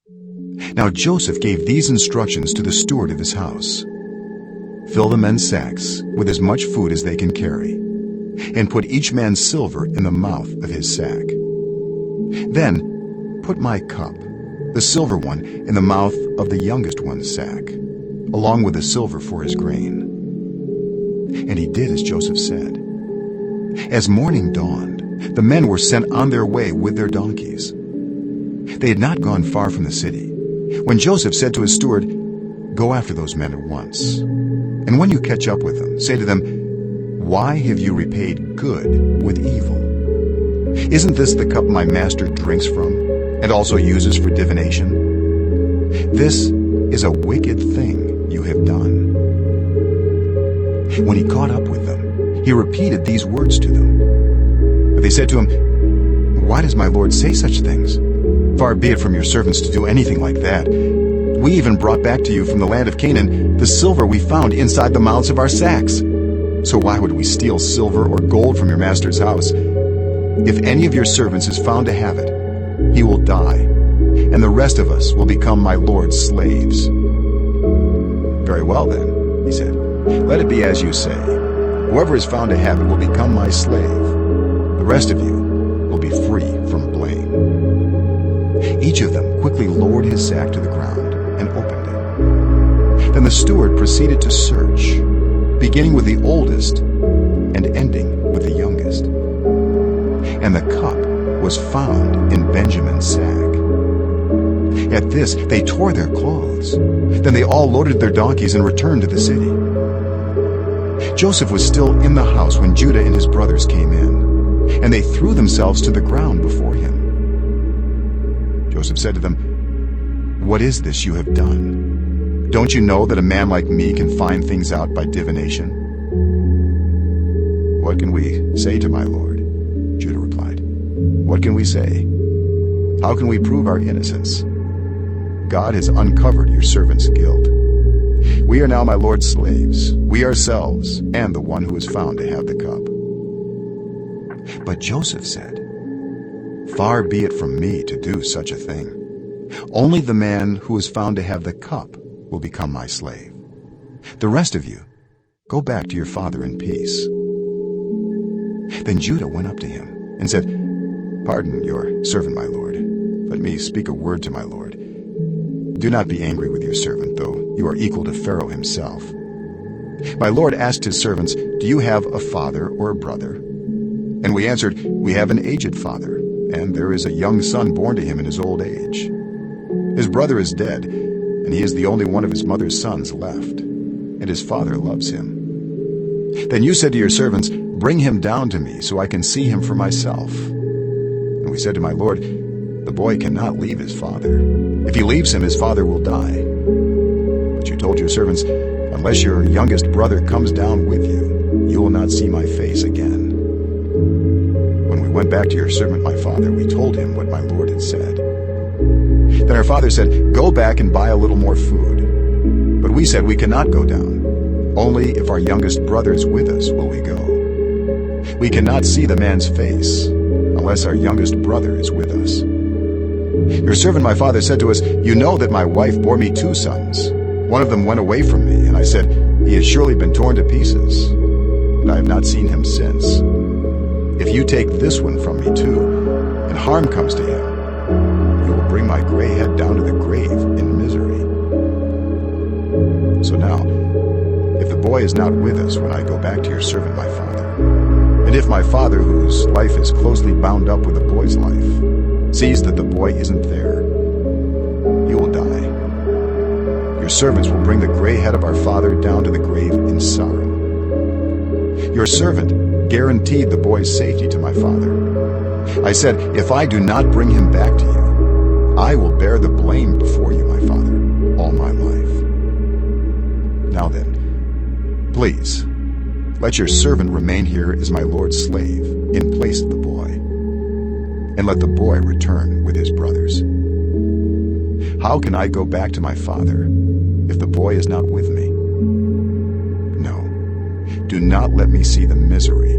Now Joseph gave these instructions to the steward of his house: "Fill the men's sacks with as much food as they can carry, and put each man's silver in the mouth of his sack. Then put my cup, the silver one, in the mouth of the youngest one's sack, along with the silver for his grain." And he did as Joseph said. As morning dawned, the men were sent on their way with their donkeys. They had not gone far from the city when Joseph said to his steward, "Go after those men at once, and when you catch up with them, say to them, 'Why have you repaid good with evil? Isn't this the cup my master drinks from and also uses for divination? This is a wicked thing you have done.'" When he caught up with them, he repeated these words to them. But they said to him, "Why does my lord say such things? Far be it from your servants to do anything like that. We even brought back to you from the land of Canaan the silver we found inside the mouths of our sacks. So why would we steal silver or gold from your master's house? If any of your servants is found to have it, he will die, and the rest of us will become my lord's slaves." "Very well then," he said, "let it be as you say. Whoever is found to have it will become my slave. The rest of you will be free from blame." Each of them quickly lowered his sack to the ground and opened it. Then the steward proceeded to search, beginning with the oldest and ending with the youngest. And the cup was found in Benjamin's sack. At this, they tore their clothes. Then they all loaded their donkeys and returned to the city. Joseph was still in the house when Judah and his brothers came in, and they threw themselves to the ground before him. Joseph said to them, "What is this you have done? Don't you know that a man like me can find things out by divination?" "What can we say to my lord?" Judah replied. "What can we say? How can we prove our innocence? God has uncovered your servant's guilt. We are now my lord's slaves, we ourselves, and the one who is found to have the cup." But Joseph said, "Far be it from me to do such a thing. Only the man who is found to have the cup will become my slave. The rest of you, go back to your father in peace." Then Judah went up to him and said, "Pardon your servant, my lord. Let me speak a word to my lord. Do not be angry with your servant, though you are equal to Pharaoh himself. My lord asked his servants, 'Do you have a father or a brother?' And we answered, 'We have an aged father, and there is a young son born to him in his old age. His brother is dead, and he is the only one of his mother's sons left, and his father loves him. Then you said to your servants, "Bring him down to me so I can see him for myself." And we said to my lord, "The boy cannot leave his father. If he leaves him, his father will die." But you told your servants, "Unless your youngest brother comes down with you, you will not see my face again." When we went back to your servant my father, we told him what my lord had said. Then our father said, "Go back and buy a little more food." But we said, "We cannot go down. Only if our youngest brother is with us will we go. We cannot see the man's face unless our youngest brother is with us." Your servant my father said to us, "You know that my wife bore me 2 sons. One of them went away from me, and I said, 'He has surely been torn to pieces,' but I have not seen him since. If you take this one from me too, and harm comes to him, you will bring my gray head down to the grave in misery. So now, if the boy is not with us when I go back to your servant my father, and if my father, whose life is closely bound up with the boy's life, sees that the boy isn't there, you will die. Your servants will bring the gray head of our father down to the grave in sorrow." Your servant guaranteed the boy's safety to my father. I said, "If I do not bring him back to you, I will bear the blame before you, my father, all my life. Now then, please, let your servant remain here as my lord's slave in place of the boy, and let the boy return with his brothers. How can I go back to my father if the boy is not with me? No, do not let me see the misery